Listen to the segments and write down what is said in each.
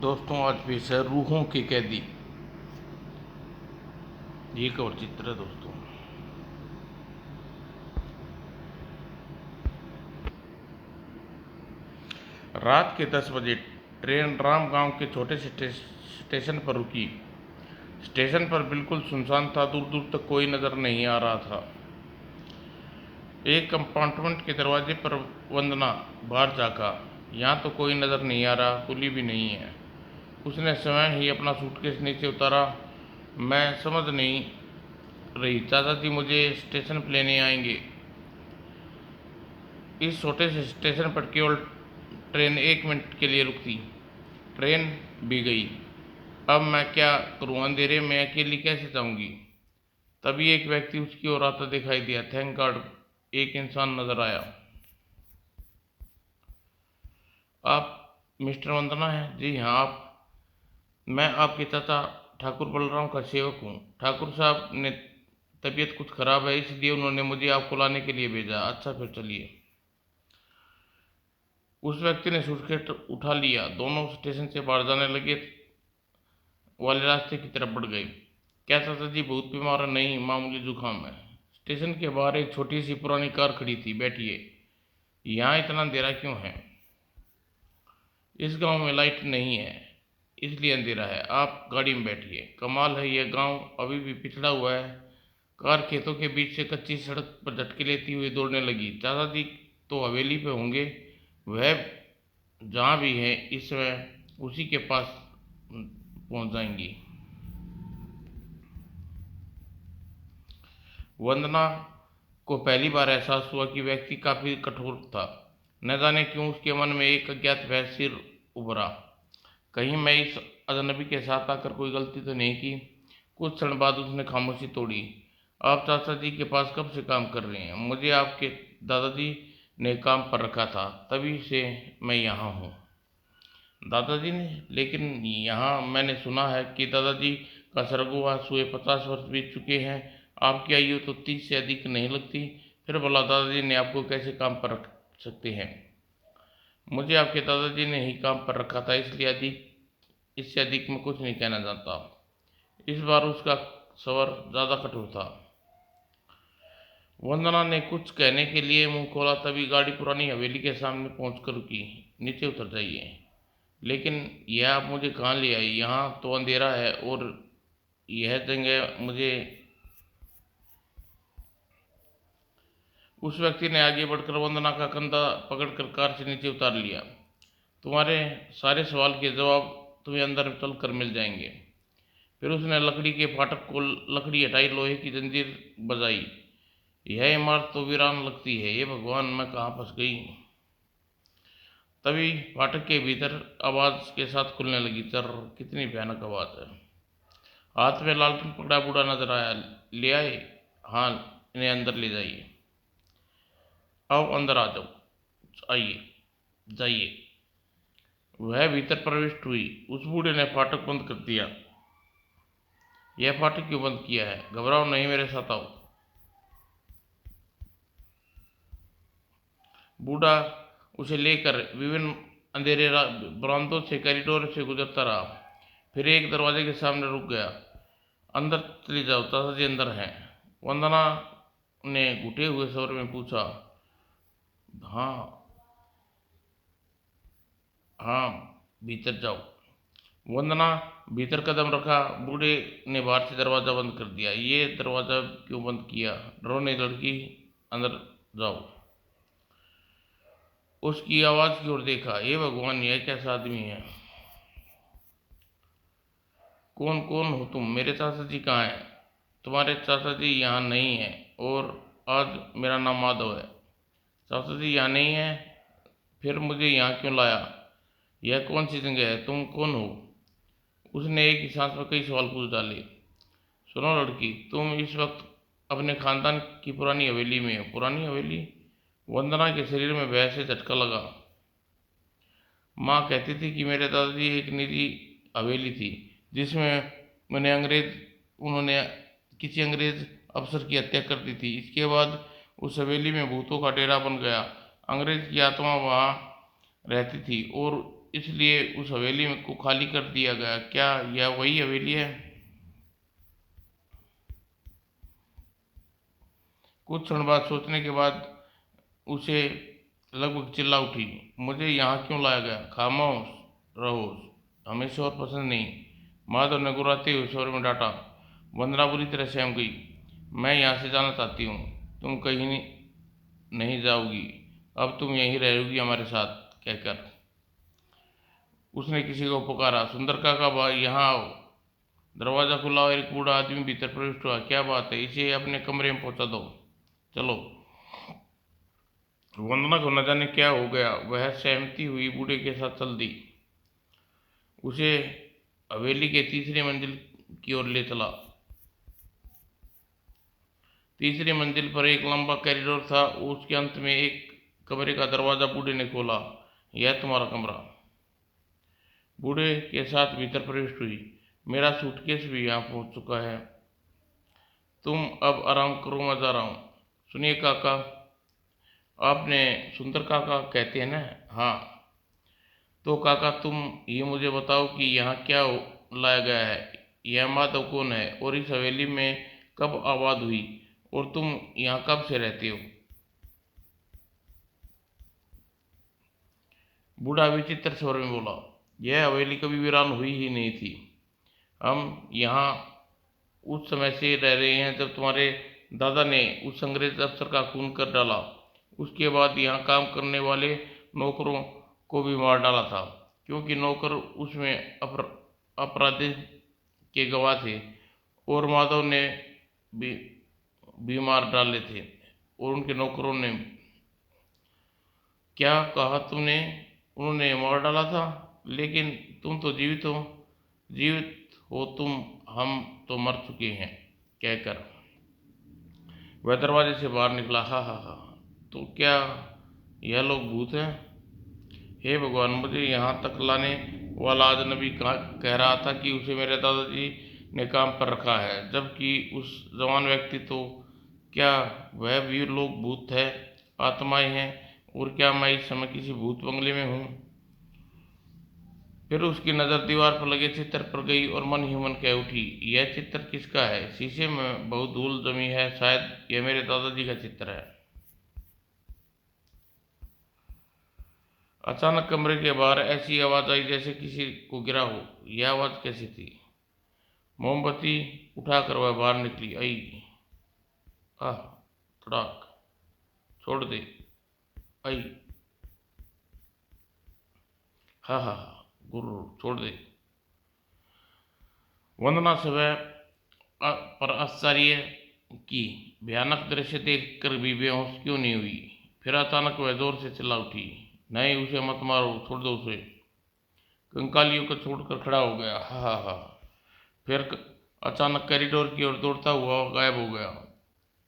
दोस्तों, आज पेश है रूहों के कैदी। ये एक और चित्र है दोस्तों। रात के 10 बजे ट्रेन राम गांव के छोटे से स्टेशन पर रुकी। स्टेशन पर बिल्कुल सुनसान था, दूर दूर तक कोई नजर नहीं आ रहा था। एक कंपार्टमेंट के दरवाजे पर वंदना बाहर झाँका। यहाँ तो कोई नजर नहीं आ रहा, कुली भी नहीं है। उसने स्वयं ही अपना सूटकेस नीचे उतारा। मैं समझ नहीं रही, चाचा जी मुझे स्टेशन पर लेने आएंगे। इस छोटे से स्टेशन पर केवल ट्रेन 1 मिनट के लिए रुकती। ट्रेन भी गई। अब मैं क्या करूं, अंधेरे में अकेली कैसे जाऊंगी। तभी एक व्यक्ति उसकी ओर आता दिखाई दिया। थैंक गॉड, एक इंसान नजर आया। आप मिस्टर वंदना हैं? जी हाँ, आप? मैं आपके चाचा ठाकुर बलराम का सेवक हूँ। ठाकुर साहब ने तबीयत कुछ खराब है, इसलिए उन्होंने मुझे आपको लाने के लिए भेजा। अच्छा, फिर चलिए। उस व्यक्ति ने सूटकेस उठा लिया। दोनों स्टेशन से बाहर जाने लगे वाले रास्ते की तरफ बढ़ गए। क्या चाचा जी बहुत बीमार है? नहीं, मामूली जुकाम है। स्टेशन के बाहर एक छोटी सी पुरानी कार खड़ी थी। बैठिए। यहाँ इतना अंधेरा क्यों है? इस गांव में लाइट नहीं है, इसलिए अंधेरा है। आप गाड़ी में बैठिए। कमाल है, यह गांव अभी भी पिछड़ा हुआ है। कार खेतों के बीच से कच्ची सड़क पर झटके लेती हुई दौड़ने लगी। चाचा जी तो हवेली पे होंगे। वह जहाँ भी है इस समय उसी के पास पहुँच जाएंगी। वंदना को पहली बार एहसास हुआ कि व्यक्ति काफी कठोर था। न जाने क्यों उसके मन में एक अज्ञात भय सिर उभरा। कहीं मैं इस अजनबी के साथ आकर कोई गलती तो नहीं की? कुछ क्षण बाद उसने खामोशी तोड़ी। आप चाचा जी के पास कब से काम कर रहे हैं? मुझे आपके दादाजी ने काम पर रखा था, तभी से मैं यहाँ हूँ। दादाजी ने? लेकिन यहाँ मैंने सुना है कि दादाजी का स्वर्गवास हुए 50 वर्ष बीत चुके हैं। आपकी आयु तो 30 से अधिक नहीं लगती। फिर भला दादाजी ने आपको कैसे काम पर रख सकते हैं? मुझे आपके दादाजी ने ही काम पर रखा था, इससे अधिक मैं कुछ नहीं कहना चाहता। इस बार उसका स्वर ज़्यादा कठोर था। वंदना ने कुछ कहने के लिए मुंह खोला, तभी गाड़ी पुरानी हवेली के सामने पहुंचकर रुकी। नीचे उतर जाइए। लेकिन यह आप मुझे कहाँ ले आई? यहाँ तो अंधेरा है और यह जगह मुझे। उस व्यक्ति ने आगे बढ़कर वंदना का कंधा पकड़कर कार से नीचे उतार लिया। तुम्हारे सारे सवाल के जवाब तुम्हें अंदर चल कर मिल जाएंगे। फिर उसने लकड़ी के फाटक को लकड़ी हटाई, लोहे की जंजीर बजाई। यह इमारत तो वीरान लगती है। ये भगवान, मैं कहाँ फंस गई। तभी फाटक के भीतर आवाज के साथ खुलने लगी। चर, कितनी भयानक आवाज है। हाथ में लालटेन पकड़ा बूढ़ा नजर आया। ले आए? हाँ, इन्हें अंदर ले जाइए। आओ अंदर आ जाओ। आइए, जाइए। वह भीतर प्रविष्ट हुई। उस बूढ़े ने फाटक बंद कर दिया। यह फाटक क्यों बंद किया है? घबराओ नहीं, मेरे साथ आओ। बूढ़ा उसे लेकर विभिन्न अंधेरे बरामदों से कॉरिडोर से गुजरता रहा। फिर एक दरवाजे के सामने रुक गया। अंदर चली जाओ, चाचा जी अंदर हैं। वंदना ने घुटे हुए स्वर में पूछा। हाँ हाँ, भीतर जाओ। वंदना भीतर कदम रखा। बूढ़े ने बाहर से दरवाजा बंद कर दिया। ये दरवाजा क्यों बंद किया? डरो नहीं लड़की, अंदर जाओ। उसकी आवाज की ओर देखा। हे भगवान, यह कैसा आदमी है? कौन कौन हो तुम? मेरे चाचा जी कहाँ हैं? तुम्हारे चाचा जी यहाँ नहीं है, और आज मेरा नाम माधव है। चाचा जी यहाँ नहीं है? फिर मुझे यहाँ क्यों लाया? यह कौन सी जगह है? तुम कौन हो? उसने एक ही सांस में कई सवाल पूछ डाले। सुनो लड़की, तुम इस वक्त अपने खानदान की पुरानी हवेली में हो। पुरानी हवेली? वंदना के शरीर में भय से झटका लगा। माँ कहती थी कि मेरे दादाजी एक निजी हवेली थी, जिसमें उन्होंने किसी अंग्रेज अफसर की हत्या कर दी थी। इसके बाद उस हवेली में भूतों का डेरा बन गया। अंग्रेज की आत्मा वहाँ रहती थी और इसलिए उस हवेली में को खाली कर दिया गया। क्या यह वही हवेली है? कुछ क्षण बाद सोचने के बाद उसे लगभग चिल्ला उठी, मुझे यहाँ क्यों लाया गया? खामोश रहो, हमें शोर पसंद नहीं। माधव ने गुर्राते हुए स्वर में डांटा। वंदना बुरी तरह सहम गई। मैं यहाँ से जाना चाहती हूँ। तुम कहीं नहीं जाओगी, अब तुम यहीं रहोगी हमारे साथ, कहकर उसने किसी को पुकारा। सुंदर काका, यहाँ आओ। दरवाजा खुला और एक बूढ़ा आदमी भीतर प्रविष्ट हुआ। क्या बात है? इसे अपने कमरे में पहुंचा दो, चलो। वंदना को न जाने क्या हो गया, वह सहमती हुई बूढ़े के साथ चल दी। उसे हवेली के तीसरी मंजिल की ओर ले चला। तीसरी मंजिल पर एक लंबा कॉरिडोर था। उसके अंत में एक कमरे का दरवाजा बूढ़े ने खोला। यह तुम्हारा कमरा। बूढ़े के साथ भीतर प्रविष्ट हुई। मेरा सूटकेस भी यहाँ पहुँच चुका है। तुम अब आराम करो, मैं जा रहा हूँ। सुनिए काका, आपने सुंदर काका कहते हैं ना? हाँ। तो काका, तुम ये मुझे बताओ कि यहाँ क्या लाया गया है? यह माधव कौन है और इस हवेली में कब आबाद हुई, और तुम यहाँ कब से रहते हो? बूढ़ा विचित्र स्वर में बोला, यह हवेली कभी वीरान हुई ही नहीं थी। हम यहाँ उस समय से रह रहे हैं जब तुम्हारे दादा ने उस अंग्रेज अफसर का खून कर डाला। उसके बाद यहाँ काम करने वाले नौकरों को भी मार डाला था, क्योंकि नौकर उसमें अपराधी के गवाह थे, और माधव ने भी, भी मार डाले थे, और उनके नौकरों ने। क्या कहा तुमने? उन्होंने मार डाला था? लेकिन तुम तो जीवित हो। जीवित हो तुम, हम तो मर चुके हैं, कहकर वह दरवाजे से बाहर निकला। हा हा हा। तो क्या यह लोग भूत हैं? हे भगवान, मुझे यहाँ तक लाने वाला अजनबी कह रहा था कि उसे मेरे दादाजी ने काम पर रखा है, जबकि उस जवान व्यक्ति तो क्या वह भी लोग भूत है, आत्माएं हैं? और क्या मैं इस समय किसी भूत बंगले में हूँ? फिर उसकी नज़र दीवार पर लगे चित्र पर गई और मन ही मन कह उठी, यह चित्र किसका है? शीशे में बहुत धूल जमी है, शायद यह मेरे दादाजी का चित्र है। अचानक कमरे के बाहर ऐसी आवाज आई जैसे किसी को गिरा हो। यह आवाज कैसी थी? मोमबत्ती उठाकर वह बाहर निकली। आई आह, तड़ाक, छोड़ दे। आई, हा हा हा, गुरु, छोड़ दे। वंदना से वह पर आश्चर्य की भयानक दृश्य देखकर भी बेहोश क्यों नहीं हुई। फिर अचानक वह जोर से चिल्ला उठी, नहीं, उसे मत मारो, छोड़ दो उसे। कंकालियों को छोड़कर खड़ा हो गया। हा हा हा। फिर अचानक कॉरिडोर की ओर दौड़ता हुआ गायब हो गया।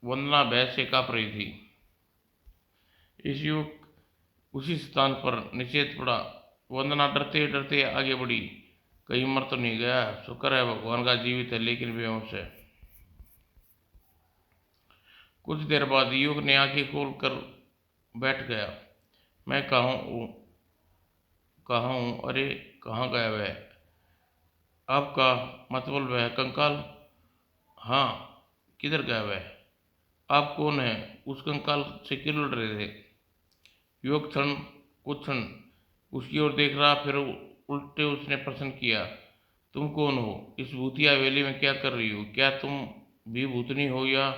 वंदना भय से कांप रही थी। इस युवक उसी स्थान पर निषेध पड़ा। वंदना डरते डरते आगे बढ़ी। कहीं मर तो नहीं गया? शुक्र है भगवान का जीवित है, लेकिन बेहोश है। कुछ देर बाद युवक ने आंखें खोल कर बैठ गया। मैं कहाँ हूँ? कहाँ हूँ? अरे, कहाँ गया वह? आपका मतलब वह कंकाल? हाँ, किधर गया वह? आप कौन हैं? उस कंकाल से क्यों लड़ रहे थे? युवक कुछ क्षण उसकी ओर देख रहा, फिर उल्टे उसने प्रश्न किया, तुम कौन हो? इस भूतिया हवेली में क्या कर रही हो? क्या तुम भी भूतनी हो या?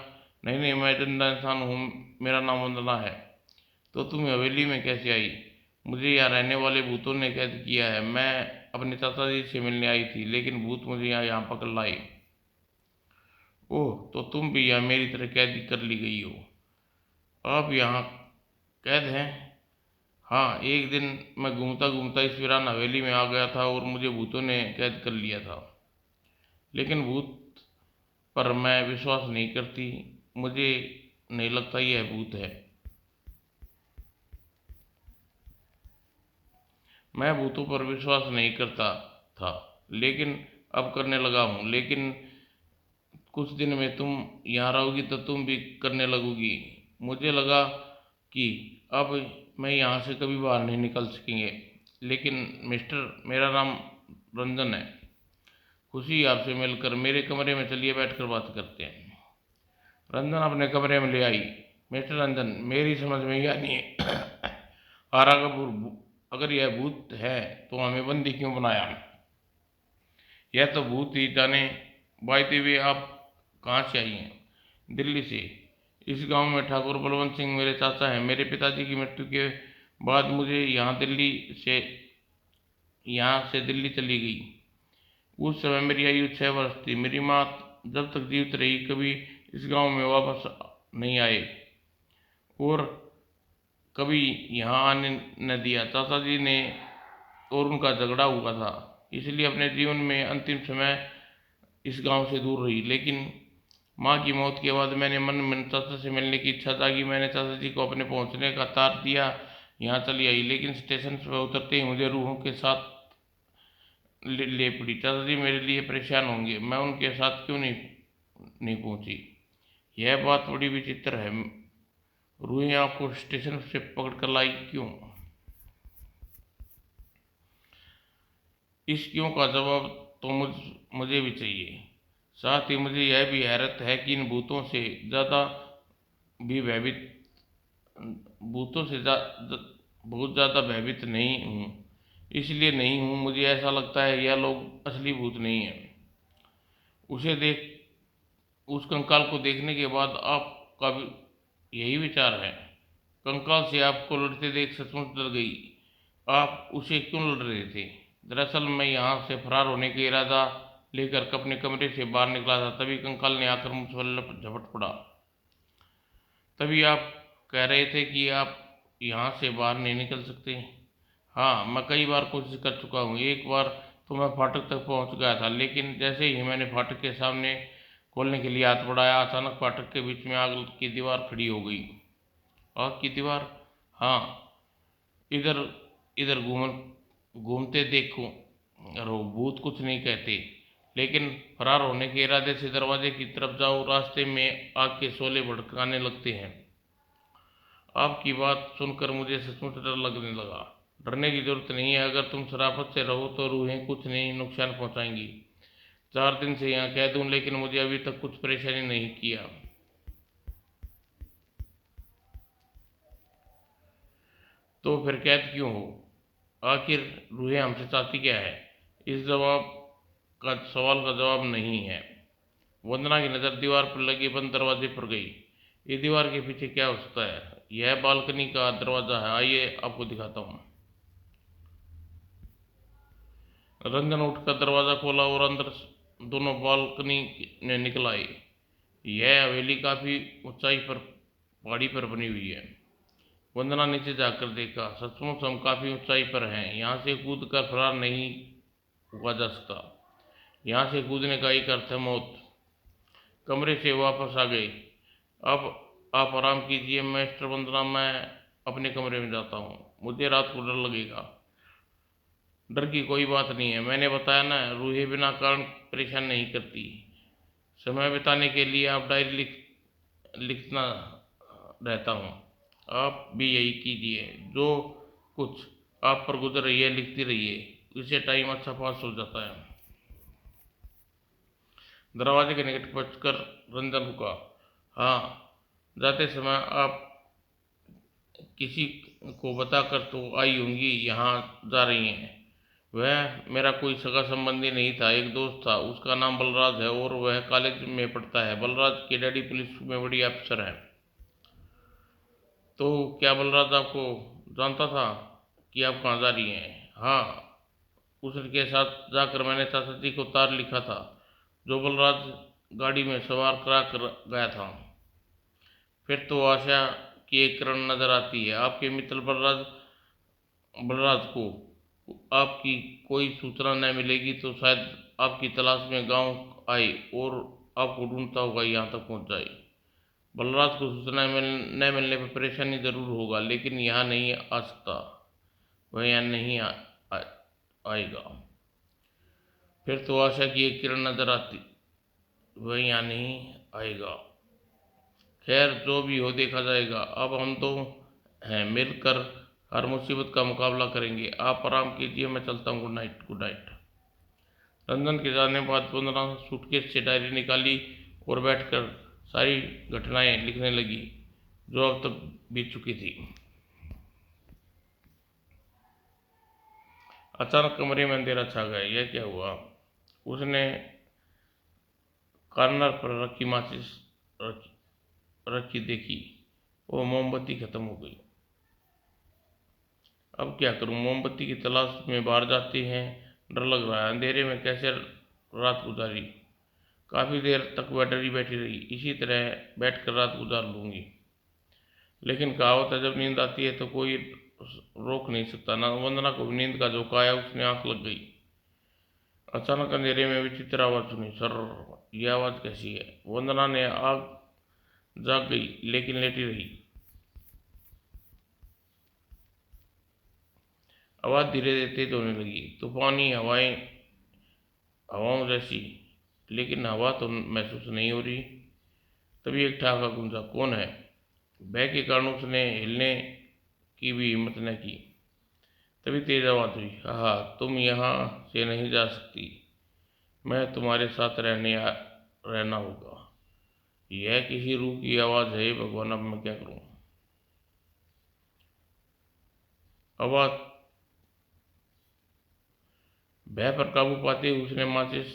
नहीं नहीं, मैं जिंदा इंसान हूँ, मेरा नाम वंदना है। तो तुम हवेली में कैसे आई? मुझे यहाँ रहने वाले भूतों ने कैद किया है। मैं अपने चाचा जी से मिलने आई थी, लेकिन भूत मुझे यहाँ पकड़ लाए। ओह, तो तुम भी यहाँ मेरी तरह कैद कर ली गई हो? आप यहाँ कैद हैं? हाँ, एक दिन मैं घूमता घूमता इस वीरान हवेली में आ गया था और मुझे भूतों ने कैद कर लिया था। लेकिन भूत पर मैं विश्वास नहीं करती। मुझे नहीं लगता यह भूत है। मैं भूतों पर विश्वास नहीं करता था, लेकिन अब करने लगा हूँ। लेकिन कुछ दिन में तुम यहाँ रहोगी तो तुम भी करने लगोगी। मुझे लगा कि अब मैं यहाँ से कभी बाहर नहीं निकल सकेंगे। लेकिन मिस्टर, मेरा नाम रंजन है। खुशी आपसे मिलकर। मेरे कमरे में चलिए, बैठकर बात करते हैं। रंजन अपने कमरे में ले आई। मिस्टर रंजन, मेरी समझ में यह नहीं आ रहा कपूर, अगर यह भूत है तो हमें बंदी क्यों बनाया? यह तो भूत ही जाने। बाय द वे, आप कहाँ से आई हैं? दिल्ली से। इस गांव में ठाकुर बलवंत सिंह मेरे चाचा हैं। मेरे पिताजी की मृत्यु के बाद मुझे यहाँ से दिल्ली चली गई। उस समय मेरी आयु 6 वर्ष थी। मेरी माँ जब तक जीवित रही कभी इस गांव में वापस नहीं आए और कभी यहाँ आने न दिया। चाचा जी ने और उनका झगड़ा हुआ था, इसलिए अपने जीवन में अंतिम समय इस गांव से दूर रही। लेकिन माँ की मौत के बाद मैंने मन में चाचा से मिलने की इच्छा जागी। मैंने चाचा जी को अपने पहुंचने का तार दिया, यहाँ चली आई। लेकिन स्टेशन पर उतरते ही मुझे रूहों के साथ ले पड़ी। चाचा जी मेरे लिए परेशान होंगे, मैं उनके साथ क्यों नहीं पहुंची? यह बात बड़ी विचित्र है। रूहें आपको स्टेशन से पकड़ कर लाई क्यों? इस क्यों का जवाब तो मुझे भी चाहिए। साथ ही मुझे यह भी हैरत है कि इन भी भयभीत भूतों से बहुत ज़्यादा भयभीत नहीं हूँ। इसलिए नहीं हूँ, मुझे ऐसा लगता है यह लोग असली भूत नहीं है। उसे देख उस कंकाल को देखने के बाद आपका भी यही विचार है? कंकाल से आपको लड़ते देख सचमुच डर गई। आप उसे क्यों लड़ रहे थे? दरअसल मैं यहाँ से फरार होने का इरादा लेकर अपने कमरे से बाहर निकला था, तभी कंकाल ने आकर मुझ पर झपट पड़ा। तभी आप कह रहे थे कि आप यहाँ से बाहर नहीं निकल सकते। हाँ, मैं कई बार कोशिश कर चुका हूँ। एक बार तो मैं फाटक तक पहुँच गया था, लेकिन जैसे ही मैंने फाटक के सामने खोलने के लिए हाथ बढ़ाया, अचानक फाटक के बीच में आग की दीवार खड़ी हो गई। आग की दीवार? हाँ। इधर इधर घूमते देखो रो, भूत कुछ नहीं कहते। लेकिन फरार होने के इरादे से दरवाजे की तरफ जाओ, रास्ते में आग के शोले भड़काने लगते हैं। आपकी बात सुनकर मुझे सचमुच डर लगने लगा। डरने की जरूरत नहीं है। अगर तुम शराफत से रहो तो रूहें कुछ नहीं नुकसान पहुंचाएंगी। 4 दिन से यहाँ कैद हूँ, लेकिन मुझे अभी तक कुछ परेशानी नहीं किया। तो फिर कैद क्यों हो? आखिर रूहें हमसे चाहती क्या है? इस सवाल का जवाब नहीं है। वंदना की नज़र दीवार पर लगे बंद दरवाजे पर गई। ये दीवार के पीछे क्या हो सकता है? यह बालकनी का दरवाजा है, आइए आपको दिखाता हूँ। रंजन उठकर दरवाजा खोला और अंदर दोनों बालकनी में निकल आए। यह हवेली काफी ऊंचाई पर पहाड़ी पर बनी हुई है। वंदना नीचे जाकर देखा, सचमुच हम काफी ऊंचाई पर हैं। यहाँ से कूद कर फरार नहीं हुआ जा सकता। यहाँ से कूदने का एक अर्थ है मौत। कमरे से वापस आ गए। अब आप आराम कीजिए मिस्टर वंदना, मैं अपने कमरे में जाता हूँ। मुझे रात को डर लगेगा। डर की कोई बात नहीं है, मैंने बताया ना, रूहें बिना कारण परेशान नहीं करती। समय बिताने के लिए आप डायरी लिखना रहता हूँ। आप भी यही कीजिए। जो कुछ आप पर गुजर रही है लिखती रहिए, इससे टाइम अच्छा पास हो जाता है। दरवाजे के निकट पहुंचकर रंजन रुका। हाँ, जाते समय आप किसी को बताकर तो आई होंगी यहाँ जा रही हैं। वह मेरा कोई सगा संबंधी नहीं था, एक दोस्त था। उसका नाम बलराज है और वह कॉलेज में पढ़ता है। बलराज के डैडी पुलिस में बड़ी अफसर हैं। तो क्या बलराज आपको जानता था कि आप कहाँ जा रही हैं? हाँ, उसके साथ जाकर मैंने चाचा जी को तार लिखा था, जो बलराज गाड़ी में सवार करा कर गया था। फिर तो आशा की एक किरण नजर आती है। आपके मित्र बलराज को आपकी कोई सूचना न मिलेगी तो शायद आपकी तलाश में गांव आए और आपको ढूंढता हुआ यहाँ तक पहुँच जाए। बलराज को सूचना न मिलने पर परेशानी जरूर होगा, लेकिन यहाँ नहीं आ सकता। वह यहाँ नहीं आएगा। फिर तो आशा की एक किरण नजर आती, वह यहाँ नहीं आएगा। खैर, जो भी हो देखा जाएगा। अब हम तो हैं, मिलकर हर मुसीबत का मुकाबला करेंगे। आप आराम कीजिए, मैं चलता हूँ। Good night. Good night. Ranjan के जाने के बाद वंदना सूटकेस से डायरी निकाली और बैठकर सारी घटनाएं लिखने लगी जो अब तक बीत चुकी थी। अचानक कमरे में अंधेरा छा गया। यह क्या हुआ? उसने कॉर्नर पर रखी माचिस रखी देखी। वो मोमबत्ती खत्म हो गई। अब क्या करूं? मोमबत्ती की तलाश में बाहर जाते हैं। डर लग रहा है। अंधेरे में कैसे रात गुजारी। काफ़ी देर तक वह डरी बैठी रही। इसी तरह बैठकर रात गुजार लूँगी। लेकिन कहावत है, जब नींद आती है तो कोई रोक नहीं सकता। ना वंदना को भी नींद का झोंका आया। उसने आंख लग गई। अचानक अंधेरे में विचित्र आवाज़ सुनी। सर, यह आवाज़ कैसी है? वंदना ने आग जाग गई लेकिन लेटी रही। आवाज़ धीरे धीरे तेज होने लगी। तूफानी हवाओं जैसी। लेकिन हवा तो महसूस नहीं हो रही। तभी एक ठहाका गूंजा। कौन है? भय के कारण उसने हिलने की भी हिम्मत न की। तभी तेज आवाज़ हुई। हाँ, तुम यहाँ से नहीं जा सकती। मैं तुम्हारे साथ रहना होगा। यह किसी रूह की आवाज़ है। भगवान, अब मैं क्या करूँ? आवाज़ भय पर काबू पाते हुए उसने माचिस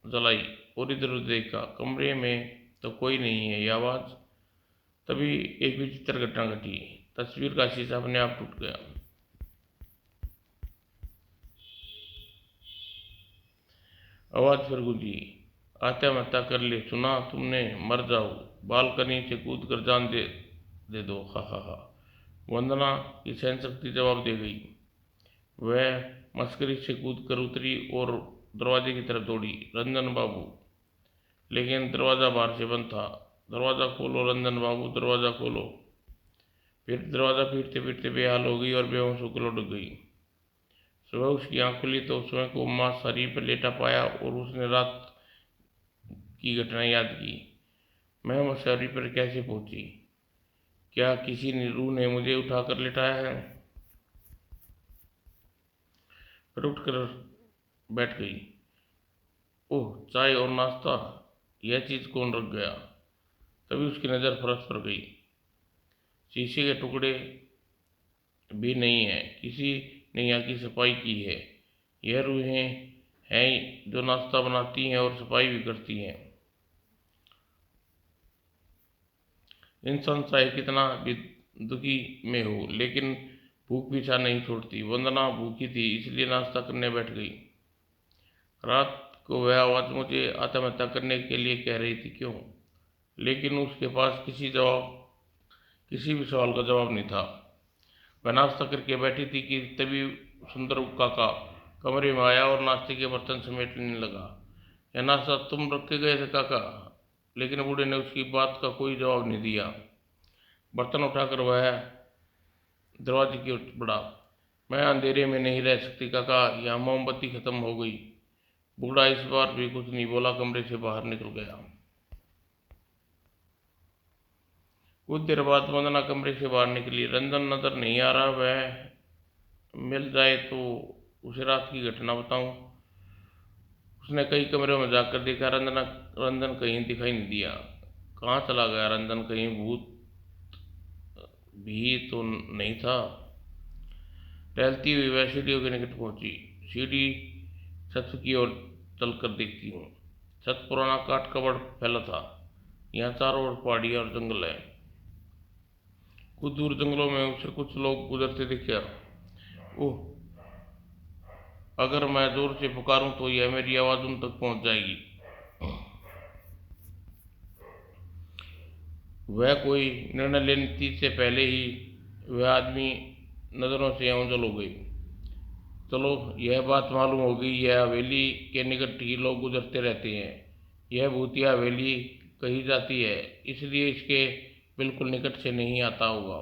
जलाई और इधर उधर देखा। कमरे में तो कोई नहीं है। यह आवाज़। तभी एक विचित्र घटना घटी। तस्वीर का शीशा अपने आप टूट गया। आवाज़ फिर गूंजी। आत्महत्या कर ले। सुना तुमने? मर जाओ। बालकनी से कूद कर जान दे दो। हा हा हा। वंदना की सहन शक्ति जवाब दे गई। वह मस्करी से कूद कर उतरी और दरवाजे की तरफ दौड़ी। रंजन बाबू। लेकिन दरवाज़ा बाहर से बंद था। दरवाज़ा खोलो रंजन बाबू, दरवाज़ा खोलो। फिर दरवाज़ा पीटते पीटते बेहाल हो गई और बेहोश होकर लुढ़क गई। सुबह उसकी आँख खुली तो स्वयं को माँ शरीर पर लेटा पाया और उसने रात की घटना याद की। मैं शरीर पर कैसे पहुंची? क्या किसी रूह ने मुझे उठाकर लिटाया है? फिर उठकर बैठ गई। ओह, चाय और नाश्ता। यह चीज़ कौन रख गया? तभी उसकी नज़र फर्श पर गई। शीशे के टुकड़े भी नहीं है। किसी ने यहाँ की सफाई की है। यह रूहें हैं जो नाश्ता बनाती हैं और सफाई भी करती हैं। इंसान चाहे कितना भी दुखी में हो, लेकिन भूख पीछा नहीं छोड़ती। वंदना भूखी थी, इसलिए नाश्ता करने बैठ गई। रात को वह आवाज़ मुझे आत्महत्या करने के लिए कह रही थी। क्यों? लेकिन उसके पास किसी भी सवाल का जवाब नहीं था। वह नाश्ता करके बैठी थी कि तभी सुंदर काका कमरे में आया और नाश्ते के बर्तन समेटने लगा। यह नाश्ता तुम रख के गए थे काका? लेकिन बूढ़े ने उसकी बात का कोई जवाब नहीं दिया। बर्तन उठाकर वह दरवाजे की ओर बढ़ा। मैं अंधेरे में नहीं रह सकती काका, यहाँ मोमबत्ती खत्म हो गई। बूढ़ा इस बार भी कुछ नहीं बोला, कमरे से बाहर निकल गया। कुछ देर बाद वंदना कमरे से बाहर निकली। रंजन नजर नहीं आ रहा। वह मिल जाए तो उसे रात की घटना बताऊं। उसने कई कमरों में जाकर देखा। रंजन कहीं दिखाई नहीं दिया। कहाँ चला गया रंजन? कहीं भूत भी तो नहीं था? टहलती हुई वह सीढ़ियों के निकट पहुंची। सीढ़ी छत की ओर चलकर देखती हूँ। छत पुराना काठ कबाड़ फैला था। यहाँ चारों ओर पहाड़ियाँ और जंगल है। कुछ दूर जंगलों में उसे कुछ लोग गुजरते दिखे। ओह, अगर मैं जोर से पुकारूं तो यह मेरी आवाज़ उन तक पहुंच जाएगी। वह कोई निर्णय लेने से पहले ही वह आदमी नज़रों से ओझल हो गई। चलो, यह बात मालूम हो गई। यह हवेली के निकट ही लोग गुजरते रहते हैं। यह भूतिया हवेली कही जाती है, इसलिए इसके बिल्कुल निकट से नहीं आता होगा।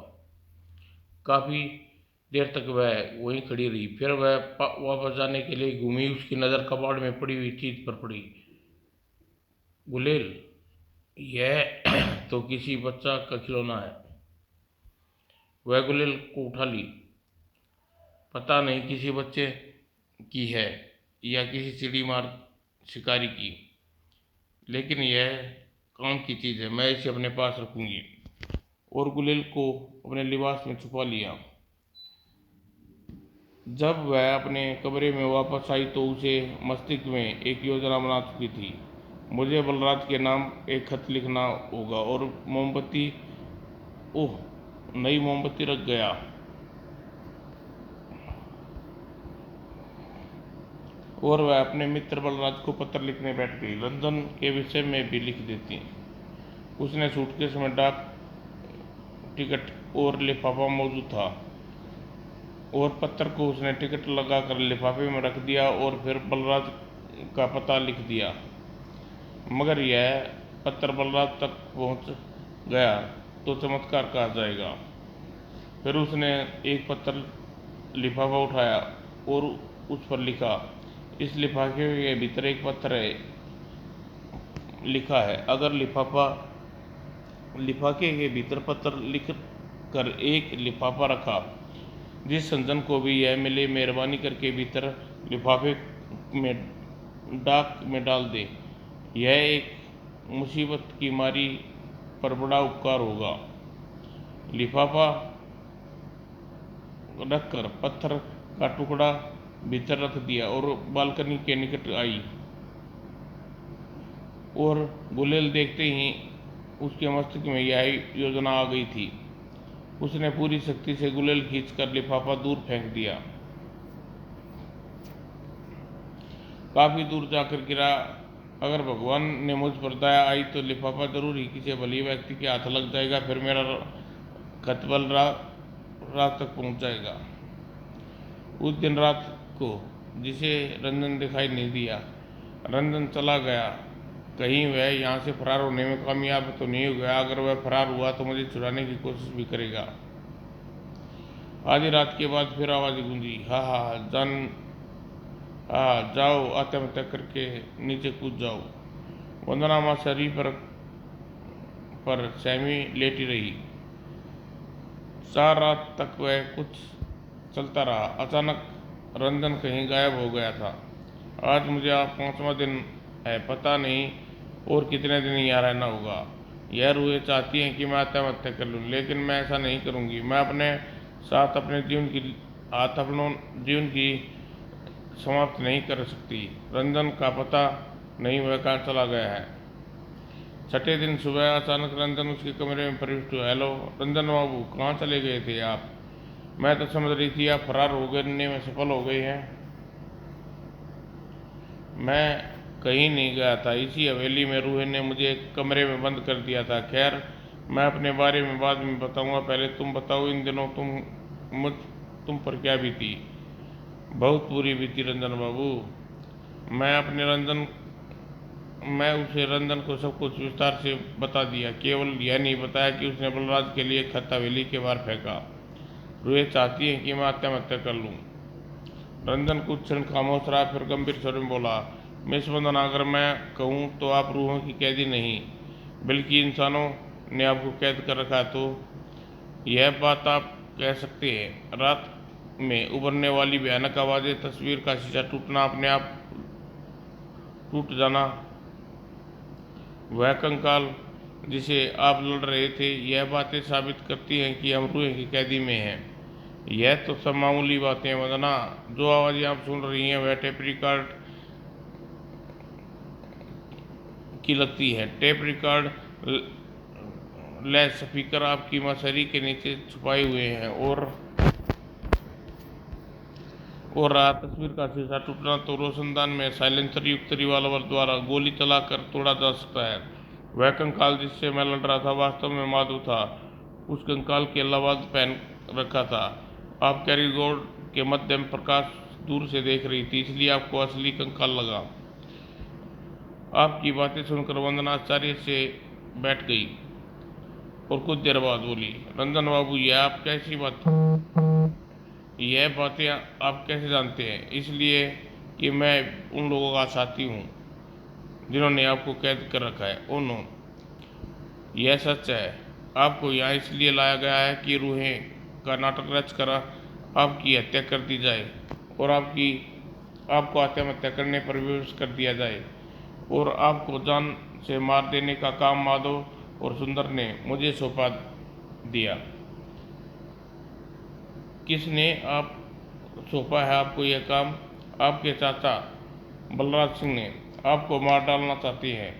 काफ़ी देर तक वह वहीं खड़ी रही। फिर वह वापस जाने के लिए घूमी। उसकी नज़र कबाड़ में पड़ी हुई चीज़ पर पड़ी। गुलेल। यह तो किसी बच्चा का खिलौना है। वह गुलेल को उठा ली पता नहीं किसी बच्चे की है या किसी चिड़ी मार शिकारी की, लेकिन यह काम की चीज़ है, मैं इसे अपने पास रखूंगी। और गुलेल को अपने लिबास में छुपा लिया। जब वह अपने कमरे में वापस आई तो उसे मस्तिष्क में एक योजना बना चुकी थी। मुझे बलराज के नाम एक खत लिखना होगा और मोमबत्ती, ओह, नई मोमबत्ती रख गया। और वह अपने मित्र बलराज को पत्र लिखने बैठ गई। लंदन के विषय में भी लिख देती। उसने सूटकेस में डाक टिकट और लिफाफा मौजूद था और पत्र को उसने टिकट लगाकर लिफाफे में रख दिया और फिर बलराज का पता लिख दिया। मगर यह पत्र बलराज तक पहुंच गया तो चमत्कार कहा जाएगा। फिर उसने एक पत्र लिफाफा उठाया और उस पर लिखा, इस लिफाफे के भीतर एक पत्र है, लिखा है। अगर लिफाफे के भीतर पत्र लिख कर एक लिफाफा रखा, जिस सज्जन को भी यह मिले मेहरबानी करके भीतर लिफाफे में डाक में डाल दे। यह एक मुसीबत की मारी पर बड़ा उपकार होगा। लिफाफा रखकर पत्थर का टुकड़ा भीतर रख दिया और बालकनी के निकट आई और गुलेल देखते ही उसके मस्तिष्क में यह योजना आ गई थी। उसने पूरी शक्ति से गुलेल खींचकर लिफाफा दूर फेंक दिया। काफी दूर जाकर गिरा। अगर भगवान ने मुझ पर दया आई तो लिफाफा जरूर ही किसी भली व्यक्ति के हाथ लग जाएगा, फिर मेरा खत रात तक पहुंच जाएगा। उस दिन रात को जिसे रंजन दिखाई नहीं दिया। रंजन चला गया। कहीं वह यहाँ से फरार होने में कामयाब तो नहीं हो गया। अगर वह फरार हुआ तो मुझे छुड़ाने की कोशिश भी करेगा। आधी रात के बाद फिर आवाज़ गूंजी, हाँ हाँ जान, हाँ जाओ, आत्महत्या करके नीचे कूद जाओ। वंदना माँ शरीर पर सैमी लेटी रही। 4 रात तक वह कुछ चलता रहा। अचानक रंजन कहीं गायब हो गया था। आज मुझे 5वां दिन है, पता नहीं और कितने दिन यहाँ रहना होगा। यह रूहें चाहती हैं कि मैं आत्महत्या कर लूँ, लेकिन मैं ऐसा नहीं करूँगी। मैं अपने साथ अपने जीवन की समाप्त नहीं कर सकती। रंजन का पता नहीं वह कहाँ चला गया है। 6ठे दिन सुबह अचानक रंजन उसके कमरे में प्रविष्ट हुआ। हेलो रंजन बाबू, कहाँ चले गए थे आप? मैं तो समझ रही थी आप फरार होने में सफल हो गई हैं। मैं कहीं नहीं गया था, इसी हवेली में रूहे ने मुझे कमरे में बंद कर दिया था। खैर, मैं अपने बारे में बाद में बताऊंगा, पहले तुम बताओ, इन दिनों तुम पर क्या बीती? बहुत बुरी बीती रंजन बाबू। मैं उसे रंजन को सब कुछ विस्तार से बता दिया। केवल यह नहीं बताया कि उसने बलराज के लिए खत हवेली के बाहर फेंका। रूहे चाहती हैं कि मैं आत्महत्या कर लूँ। रंजन कुछ क्षण खामोश रहा, फिर गंभीर स्वर में बोला, मिस वंदना, अगर मैं कहूँ तो आप रूहों की कैदी नहीं बल्कि इंसानों ने आपको कैद कर रखा है, तो यह बात आप कह सकते हैं। रात में उभरने वाली भयानक आवाज़ें, तस्वीर का शीशा टूटना, अपने आप टूट जाना, वह कंकाल जिसे आप लड़ रहे थे, यह बातें साबित करती हैं कि हम रूह की कैदी में हैं। यह तो सब मामूली बातें वंदना। जो आवाज़ें आप सुन रही हैं वह टेप रिकॉर्ड की लगती है। टेप रिकॉर्ड लेस स्पीकर आपकी मसहरी के नीचे छुपाए हुए हैं और रहा तस्वीर का शीशा टूटना, तो रोशनदान में साइलेंसर युक्त रिवॉल्वर द्वारा गोली चलाकर तोड़ा जा सकता है। वह कंकाल जिससे मैं लड़ रहा था वास्तव में माधव था। उस कंकाल के लवाद पहन रखा था। आप कैरिगोड के मध्यम प्रकाश दूर से देख रही थी, इसलिए आपको असली कंकाल लगा। आपकी बातें सुनकर वंदना आश्चर्य से बैठ गई और कुछ देर बाद बोली, रंजन बाबू, यह बातें आप कैसे जानते हैं? इसलिए कि मैं उन लोगों का साथी हूँ जिन्होंने आपको कैद कर रखा है। ओह नो, यह सच है। आपको यहाँ इसलिए लाया गया है कि रूहें का नाटक रच कर आपकी हत्या कर दी जाए और आपको आत्महत्या करने पर विवश कर दिया जाए और आपको जान से मार देने का काम माधव और सुंदर ने मुझे सौंपा दिया। किसने आप सौंपा है आपको यह काम? आपके चाचा बलराज सिंह ने आपको मार डालना चाहते हैं,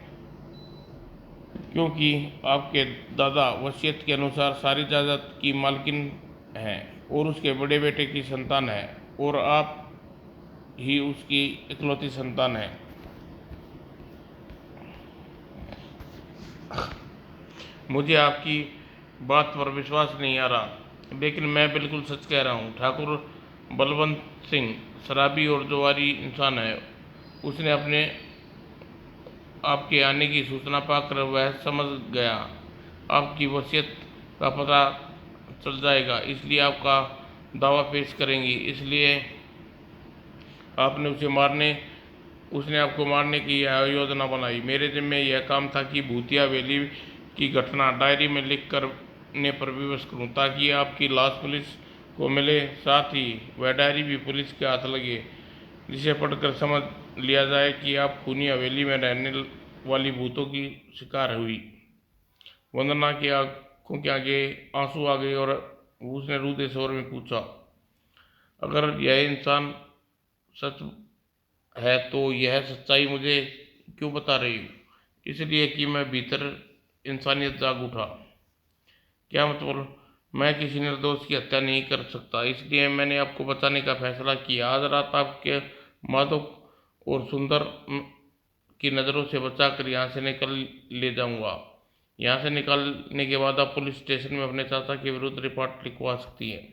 क्योंकि आपके दादा वसीयत के अनुसार सारी जायदाद की मालकिन हैं और उसके बड़े बेटे की संतान है और आप ही उसकी इकलौती संतान है। मुझे आपकी बात पर विश्वास नहीं आ रहा, लेकिन मैं बिल्कुल सच कह रहा हूँ। ठाकुर बलवंत सिंह शराबी और जुआरी इंसान है। उसने अपने आपके आने की सूचना पाकर वह समझ गया आपकी वसीयत का पता चल जाएगा, इसलिए आपका दावा पेश करेंगी। इसलिए आपने उसने आपको मारने की यह योजना बनाई। मेरे जिम्मे यह काम था कि भूतिया हवेली की घटना डायरी में लिख करने पर विवश करूं, ताकि आपकी लाश पुलिस को मिले, साथ ही वह डायरी भी पुलिस के हाथ लगे, जिसे पढ़कर समझ लिया जाए कि आप खूनी हवेली में रहने वाली भूतों की शिकार हुई। वंदना की आंखों के आगे आंसू आ गए और उसने रूधे स्वर में पूछा, अगर यह इंसान सच है तो यह सच्चाई मुझे क्यों बता रही हो? इसलिए कि मैं भीतर इंसानियत जाग उठा। क्या मतलब? मैं किसी निर्दोष की हत्या नहीं कर सकता, इसलिए मैंने आपको बचाने का फैसला किया। आज रात आपके माधव और सुंदर की नज़रों से बचाकर यहाँ से निकल ले जाऊंगा। यहाँ से निकालने के बाद आप पुलिस स्टेशन में अपने चाचा के विरुद्ध रिपोर्ट लिखवा सकती हैं।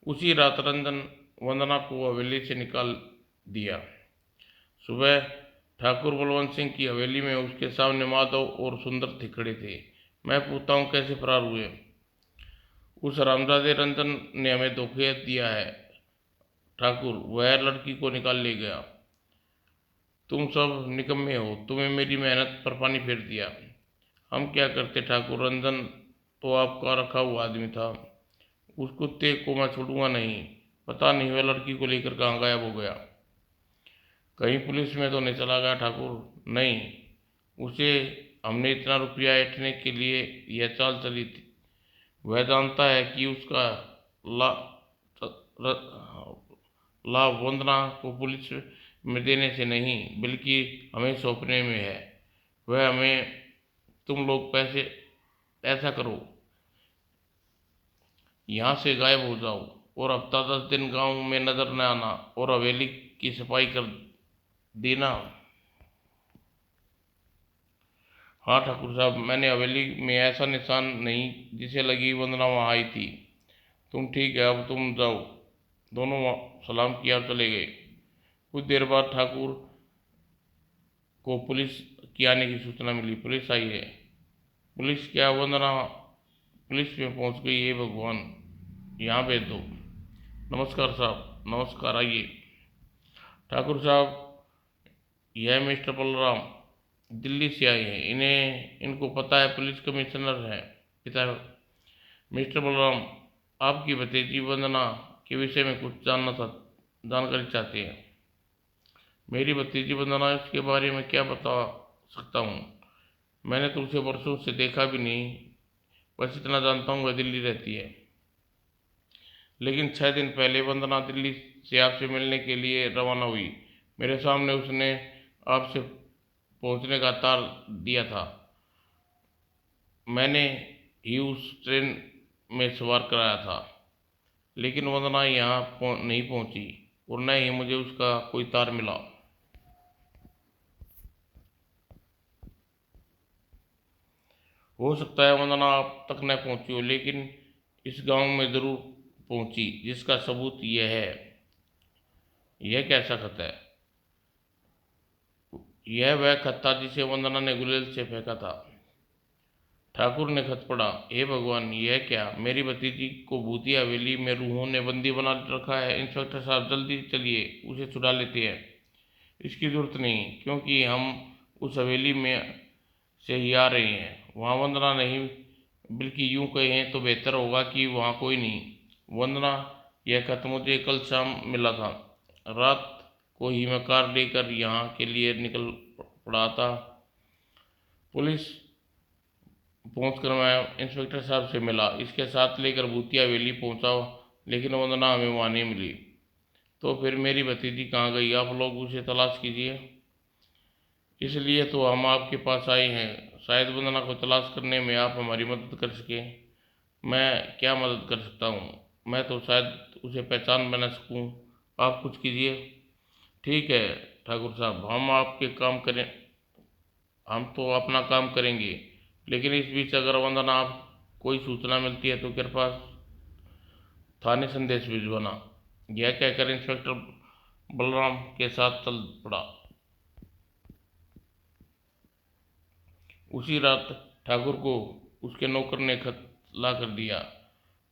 उसी रात रंजन वंदना को हवेली से निकाल दिया। सुबह ठाकुर बलवंत सिंह की हवेली में उसके सामने माधव और सुंदर थे खड़े थे। मैं पूछता हूँ, कैसे फरार हुए? उस हरामजादे रंजन ने हमें धोखा दिया है ठाकुर, वह लड़की को निकाल ले गया। तुम सब निकम्मे हो, तुम्हें मेरी मेहनत पर पानी फेर दिया। हम क्या करते ठाकुर? रंजन तो आपका रखा हुआ आदमी था, उस कुत्ते को मैं छोड़ूंगा नहीं। पता नहीं वह लड़की को लेकर कहाँ गायब हो गया। कहीं पुलिस में तो नहीं चला गया ठाकुर? नहीं, उसे हमने इतना रुपया ऐंठने के लिए यह चाल चली थी। वह जानता है कि उसका ला लाभ वंदना को पुलिस में देने से नहीं बल्कि हमें सौंपने में है। वह हमें, तुम लोग पैसे ऐसा करो, यहाँ से गायब हो जाओ और हफ्ता 10 दिन गांव में नजर न आना और हवेली की सफाई कर देना। हाँ ठाकुर साहब, मैंने हवेली में ऐसा निशान नहीं जिसे लगी वंदना वहाँ आई थी। तुम ठीक है, अब तुम जाओ। दोनों सलाम किया और चले गए। कुछ देर बाद ठाकुर को पुलिस की आने की सूचना मिली। पुलिस आई है। पुलिस क्या? वंदना पुलिस में पहुंच गई है। भगवान, यहाँ भेज दो। नमस्कार साहब। नमस्कार, आइए। ठाकुर साहब, यह मिस्टर बलराम दिल्ली से आए हैं। इनको पता है पुलिस कमिश्नर हैं पिता। मिस्टर बलराम आपकी भतीजी वंदना के विषय में कुछ जानकारी चाहते हैं। मेरी भतीजी वंदना, इसके बारे में क्या बता सकता हूँ? मैंने तो उसे वर्षों से देखा भी नहीं, बस इतना जानता हूँ वह दिल्ली रहती है। लेकिन 6 दिन पहले वंदना दिल्ली से आपसे मिलने के लिए रवाना हुई। मेरे सामने उसने आपसे पहुंचने का तार दिया था। मैंने ही उस ट्रेन में सवार कराया था, लेकिन वंदना यहाँ नहीं पहुंची और न ही मुझे उसका कोई तार मिला। हो सकता है वंदना आप तक न पहुंची हो, लेकिन इस गांव में जरूर पहुंची, जिसका सबूत यह है। यह कैसा खत है? यह वह खत था जिसे वंदना ने गुलेल से फेंका था। ठाकुर ने खत पढ़ा। हे भगवान, यह क्या? मेरी भतीजी को भूतिया हवेली में रूहों ने बंदी बना रखा है। इंस्पेक्टर साहब, जल्दी चलिए, उसे छुड़ा लेते हैं। इसकी जरूरत नहीं, क्योंकि हम उस हवेली में से ही आ रहे हैं। वहाँ वंदना नहीं बल्कि यूं कहें तो बेहतर होगा कि वहाँ कोई नहीं। वंदना, यह खत मुझे कल शाम मिला था। रात को ही मैं कार लेकर यहाँ के लिए निकल पड़ा था। पुलिस पहुंचकर मैं इंस्पेक्टर साहब से मिला, इसके साथ लेकर भूतिया हवेली पहुंचा, लेकिन वंदना हमें वहाँ नहीं मिली। तो फिर मेरी भतीजी कहाँ गई? आप लोग उसे तलाश कीजिए। इसलिए तो हम आपके पास आए हैं, शायद वंदना को तलाश करने में आप हमारी मदद कर सकें। मैं क्या मदद कर सकता हूँ? मैं तो शायद उसे पहचान बना सकूँ। आप कुछ कीजिए। ठीक है ठाकुर साहब, हम तो अपना काम करेंगे, लेकिन इस बीच अगर वंदना आप कोई सूचना मिलती है तो कृपया थाने संदेश भिजवाना। यह कहकर इंस्पेक्टर बलराम के साथ चल पड़ा। उसी रात ठाकुर को उसके नौकर ने खत ला कर दिया।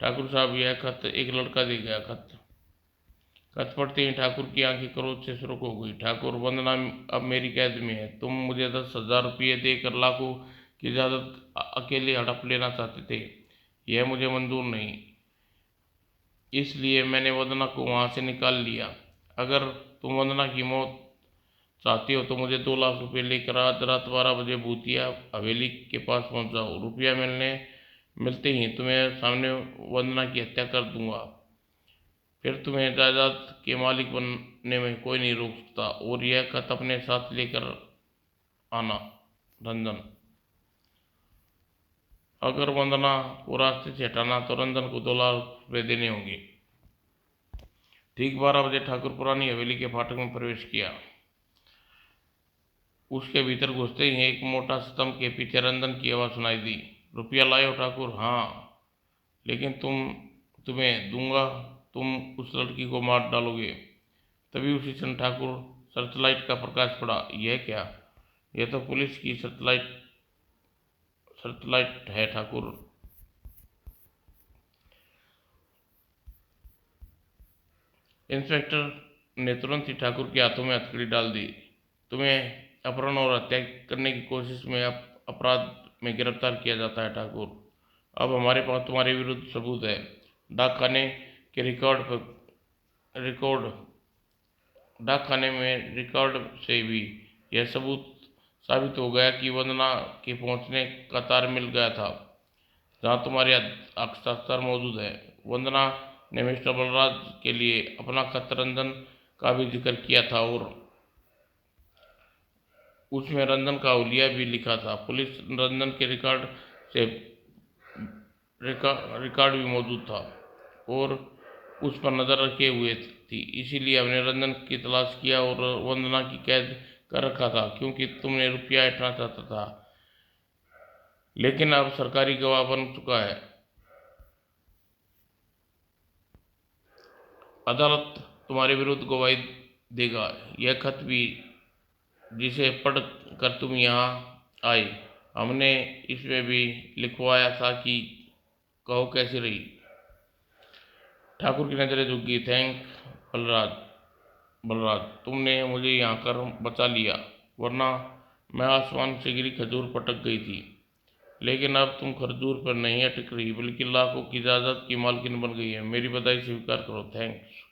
ठाकुर साहब, यह खत एक लड़का दे गया। खत पढ़ते ही ठाकुर की आंखें क्रोध से सुर्ख हो गई। ठाकुर, वंदना अब मेरी कैद में है। तुम मुझे 10,000 रुपये देकर लाखों की इजाजत अकेले हड़प लेना चाहते थे। यह मुझे मंजूर नहीं, इसलिए मैंने वंदना को वहां से निकाल लिया। अगर तुम वंदना की मौत चाहते हो तो मुझे 2 लाख रुपये लेकर आज रात 12 बजे भूतिया हवेली के पास पहुंच जाओ। रुपया मिलते ही तुम्हें सामने वंदना की हत्या कर दूंगा। फिर तुम्हें जायदाद के मालिक बनने में कोई नहीं रोक सकता। और यह खत अपने साथ लेकर आना। रंजन। अगर वंदना को रास्ते से हटाना तो रंजन को 2 लाख रुपये देने होंगे। ठीक 12 बजे ठाकुर पुरानी हवेली के फाटक में प्रवेश किया। उसके भीतर घुसते ही एक मोटा स्तंभ के पीछे रंजन की आवाज़ सुनाई दी। रुपया लाए हो ठाकुर? हाँ, लेकिन तुम्हें दूंगा। तुम उस लड़की को मार डालोगे। तभी उसी क्षण ठाकुर सर्चलाइट का प्रकाश पड़ा। यह क्या? यह तो पुलिस की सर्चलाइट है ठाकुर। इंस्पेक्टर ने तुरंत ही ठाकुर के हाथों में हथकड़ी डाल दी। तुम्हें अपहरण और हत्या करने की कोशिश में अपराध में गिरफ्तार किया जाता है ठाकुर। अब हमारे पास तुम्हारे विरुद्ध सबूत है। डाकखाने के रिकॉर्ड डाकखाने में रिकॉर्ड से भी यह सबूत साबित हो गया कि वंदना के पहुंचने का तार मिल गया था जहां तुम्हारे हस्ताक्षर मौजूद है। वंदना ने मिस्टर बलराज के लिए अपना खत रंजन का भी जिक्र किया था और उसमें रंजन का हुलिया भी लिखा था। पुलिस रंजन के रिकॉर्ड भी मौजूद था और उस पर नज़र रखे हुए थी। इसीलिए हमने रंजन की तलाश किया और वंदना की कैद कर रखा था, क्योंकि तुमने रुपया हटना चाहता था। लेकिन अब सरकारी गवाह बन चुका है। अदालत तुम्हारे विरुद्ध गवाही देगा। यह खत भी जिसे पढ़ कर तुम यहाँ आए, हमने इसमें भी लिखवाया था कि कहो कैसी रही। ठाकुर की नजरें झुक गई। बलराज बलराज, तुमने मुझे यहाँ कर बचा लिया, वरना मैं आसमान से गिरी खजूर पटक गई थी। लेकिन अब तुम खजूर पर नहीं अटक रही, बल्कि लाखों की जायदाद की मालकिन बन गई है। मेरी बधाई स्वीकार करो। थैंक्स।